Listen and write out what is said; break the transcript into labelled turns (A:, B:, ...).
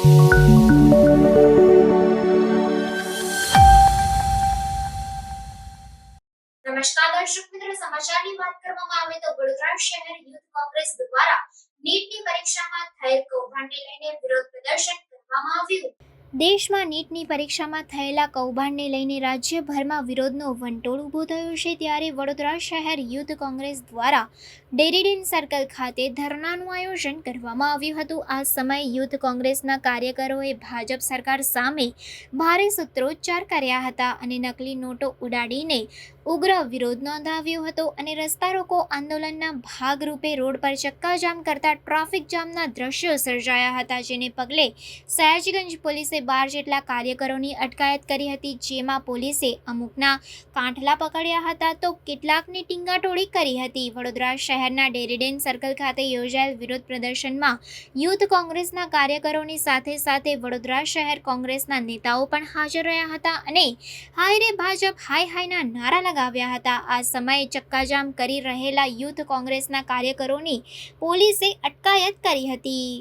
A: નમસ્કાર દર્શક મિત્રો, સમાચારની વાત કરવામાં આવે તો વડોદરા શહેર યુથ કોંગ્રેસ દ્વારા નીટની પરીક્ષામાં થયેલ કૌભાંડને લઈને વિરોધ પ્રદર્શન કરવામાં આવ્યું। દેશમાં નીટની પરીક્ષામાં થયેલા કૌભાંડને લઈને રાજ્યભરમાં વિરોધનો વંટોળ ઊભો થયો છે, ત્યારે વડોદરા શહેર યુથ કોંગ્રેસ દ્વારા ડેરીડેન સર્કલ ખાતે ધરણાનું આયોજન કરવામાં આવ્યું હતું। આ સમયે યુથ કોંગ્રેસના કાર્યકરોએ ભાજપ સરકાર સામે ભારે સૂત્રોચ્ચાર કર્યા હતા અને નકલી નોટો ઉડાડીને ઉગ્ર વિરોધ નોંધાવ્યો હતો અને રસ્તા રોકો આંદોલનના ભાગરૂપે રોડ પર ચક્કાજામ કરતા ટ્રાફિક જામના દ્રશ્યો સર્જાયા હતા, જેને પગલે સયાજીગંજ પોલીસે 12 જેટલા કાર્યકરોની અટકાયત કરી હતી, જેમાં પોલીસે અમુકના કાંઠલા પકડ્યા હતા તો કેટલાકની ટીંગાટોળી કરી હતી। વડોદરા શહેરના ડેરીડેન સર્કલ ખાતે યોજાયેલ વિરોધ પ્રદર્શનમાં યુથ કોંગ્રેસના કાર્યકરોની સાથે સાથે વડોદરા શહેર કોંગ્રેસના નેતાઓ પણ હાજર રહ્યા હતા અને હાય રે ભાજપ, હાય હાયના નારા લગાવ્યા હતા। આ સમયે ચક્કાજામ કરી રહેલા યુથ કોંગ્રેસના કાર્યકરોની પોલીસે અટકાયત કરી હતી।